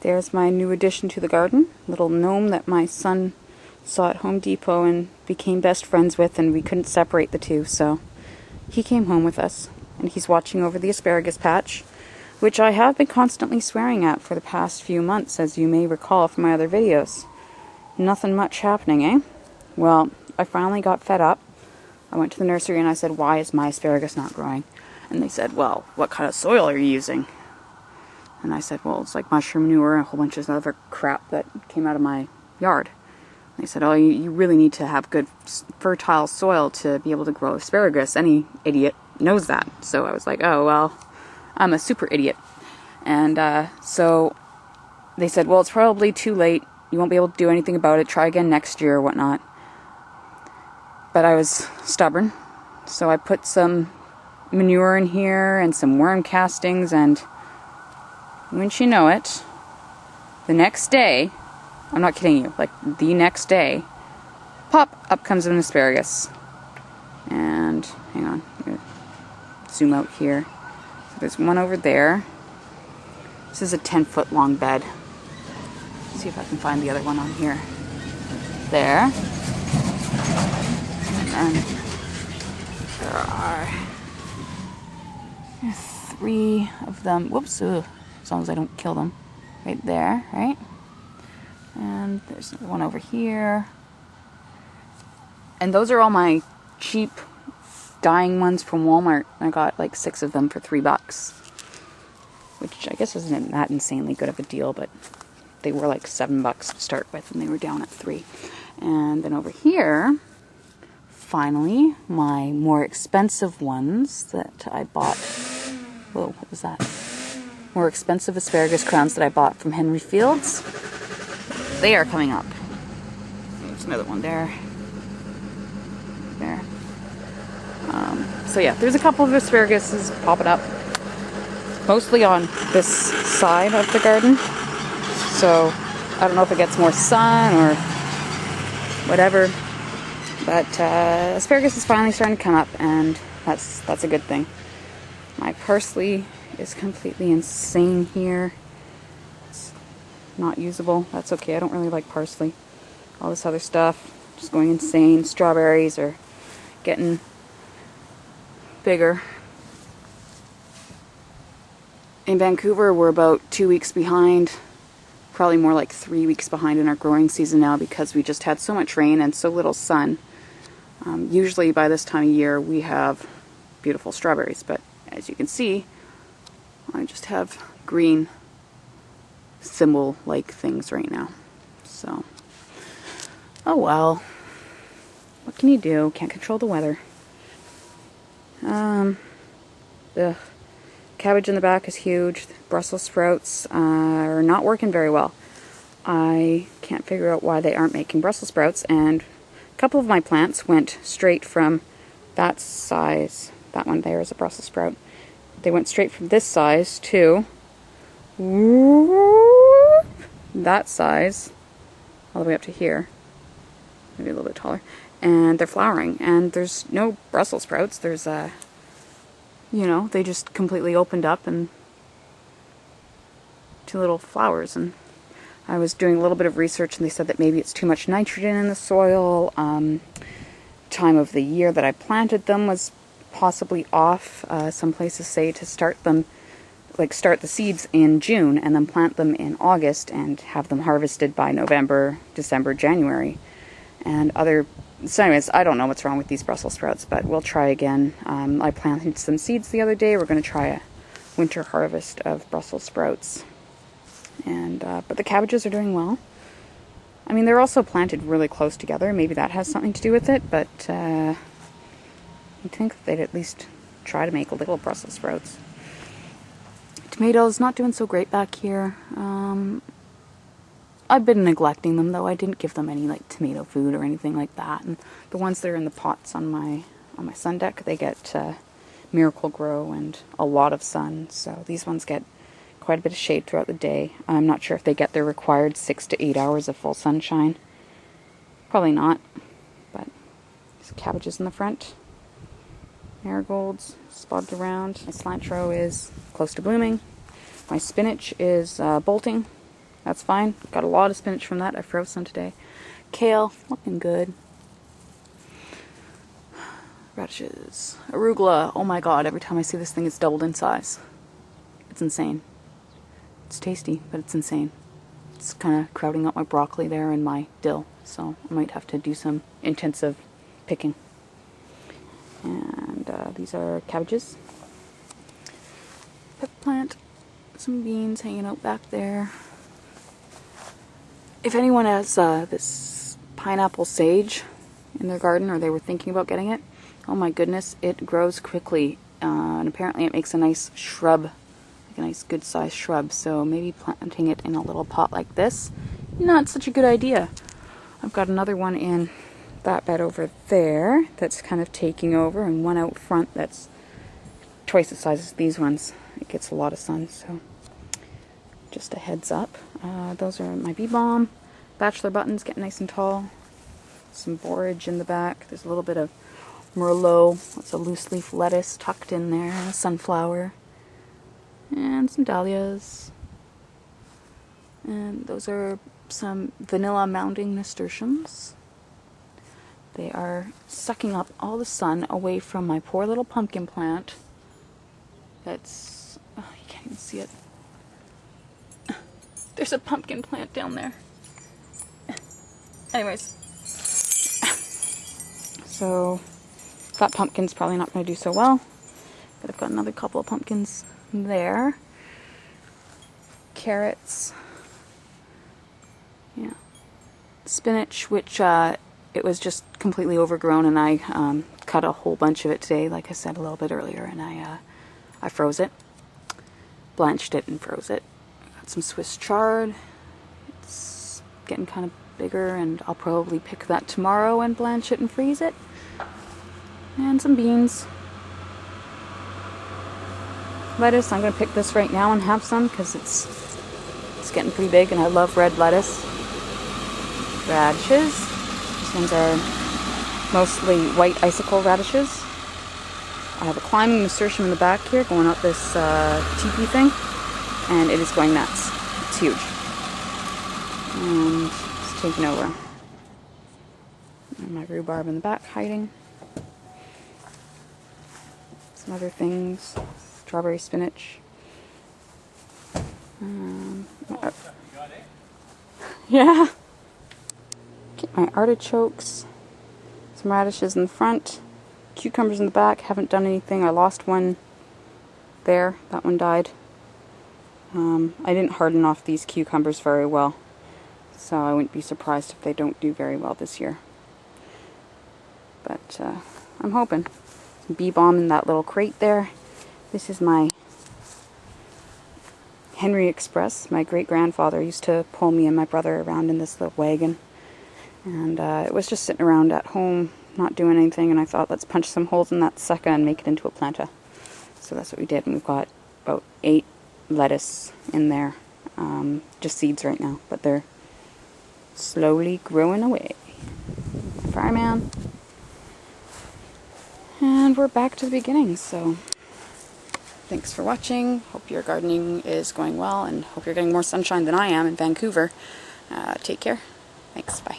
There's my new addition to the garden, little gnome that my son saw at Home Depot and became best friends with, and we couldn't separate the two, so he came home with us, and he's watching over the asparagus patch, which I have been constantly swearing at for the past few months, as you may recall from my other videos. Nothing much happening, eh? Well, I finally got fed up. I went to the nursery and I said, why is my asparagus not growing? And they said, well, what kind of soil are you using? And I said, well, it's like mushroom manure and a whole bunch of other crap that came out of my yard. And they said, oh, you really need to have good fertile soil to be able to grow asparagus. Any idiot knows that. So I was like, oh, well, I'm a super idiot. And so they said, well, it's probably too late. You won't be able to do anything about it. Try again next year or whatnot. But I was stubborn. So I put some manure in here and some worm castings, and wouldn't you know it, the next day, I'm not kidding you, like the next day, pop, up comes an asparagus. And, hang on, I'm gonna zoom out here. There's one over there. This is a 10-foot long bed. Let's see if I can find the other one on here. There. And there are 3 of them. Whoops, as long as I don't kill them. Right there, right? And there's another one over here. And those are all my cheap dying ones from Walmart. I got like 6 of them for $3. Which I guess isn't that insanely good of a deal, but they were like $7 to start with, and they were down at 3. And then over here, finally, my more expensive ones that I bought. Whoa, what was that? More expensive asparagus crowns that I bought from Henry Fields. They are coming up. There's another one there. There. So yeah, there's a couple of asparaguses popping up. Mostly on this side of the garden. So I don't know if it gets more sun or whatever. But asparagus is finally starting to come up, and that's a good thing. My parsley is completely insane here. It's not usable. That's okay. I don't really like parsley. All this other stuff just going insane. Strawberries are getting bigger. In Vancouver, we're about 2 weeks behind. Probably more like 3 weeks behind in our growing season now, because we just had so much rain and so little sun. Usually by this time of year we have beautiful strawberries, but as you can see, I just have green thimble-like things right now. So, oh well. What can you do? Can't control the weather. The cabbage in the back is huge. Brussels sprouts are not working very well. I can't figure out why they aren't making Brussels sprouts, and a couple of my plants went straight from that size. That one there is a Brussels sprout. They went straight from this size to that size, all the way up to here. Maybe a little bit taller. And they're flowering, and there's no Brussels sprouts. There's you know, they just completely opened up and 2 little flowers. And I was doing a little bit of research, and they said that maybe it's too much nitrogen in the soil. Time of the year that I planted them was possibly off. Some places say to start them, like start the seeds in June and then plant them in August and have them harvested by November, December, January. And so anyways, I don't know what's wrong with these Brussels sprouts, but we'll try again. I planted some seeds the other day. We're going to try a winter harvest of Brussels sprouts. And but the cabbages are doing well. I mean, they're also planted really close together. Maybe that has something to do with it, but I think they'd at least try to make a little Brussels sprouts. Tomatoes, not doing so great back here. I've been neglecting them, though. I didn't give them any like tomato food or anything like that. And the ones that are in the pots on my sun deck, they get Miracle Grow and a lot of sun. So these ones get quite a bit of shade throughout the day. I'm not sure if they get their required 6 to 8 hours of full sunshine. Probably not. But there's cabbages in the front. Marigolds spotted around. My cilantro is close to blooming. My spinach is bolting. That's fine. Got a lot of spinach from that. I froze some today. Kale, looking good. Radishes. Arugula. Oh my god, every time I see this thing, it's doubled in size. It's insane. It's tasty, but it's insane. It's kind of crowding out my broccoli there and my dill, so I might have to do some intensive picking. And these are cabbages. Pepper plant. Some beans hanging out back there. If anyone has this pineapple sage in their garden, or they were thinking about getting it, oh my goodness, it grows quickly, and apparently it makes a nice shrub, like a nice good sized shrub, so maybe planting it in a little pot like this, not such a good idea. I've got another one in that bed over there that's kind of taking over, and one out front that's twice the size as these ones. It gets a lot of sun, so just a heads up. Those are my bee balm. Bachelor buttons getting nice and tall. Some borage in the back. There's a little bit of Merlot. That's a loose leaf lettuce tucked in there. A sunflower. And some dahlias. And those are some vanilla mounding nasturtiums. They are sucking up all the sun away from my poor little pumpkin plant. That's... oh, you can't even see it. There's a pumpkin plant down there. Anyways. So, that pumpkin's probably not going to do so well. But I've got another couple of pumpkins there. Carrots. Yeah. Spinach, which it was just completely overgrown, and I cut a whole bunch of it today, like I said a little bit earlier, and I froze it. Blanched it and froze it. Got some Swiss chard. It's getting kind of bigger, and I'll probably pick that tomorrow and blanch it and freeze it. And some beans. Lettuce, I'm going to pick this right now and have some because it's getting pretty big, and I love red lettuce. Radishes. These ones are mostly white icicle radishes. I have a climbing nasturtium in the back here going up this teepee thing, and it is going nuts. It's huge. And it's taking over. And my rhubarb in the back hiding. Some other things. Strawberry spinach. Yeah. Get my artichokes. Some radishes in the front. Cucumbers in the back. Haven't done anything. I lost one there. That one died. I didn't harden off these cucumbers very well, so I wouldn't be surprised if they don't do very well this year. But I'm hoping. Some bee balm in that little crate there. This is my Henry Express. My great-grandfather used to pull me and my brother around in this little wagon. And it was just sitting around at home, not doing anything, and I thought, let's punch some holes in that sucker and make it into a planta. So that's what we did, and we've got about 8 lettuce in there. Just seeds right now, but they're slowly growing away. Fireman. And we're back to the beginning, so thanks for watching. Hope your gardening is going well, and hope you're getting more sunshine than I am in Vancouver. Take care. Thanks. Bye.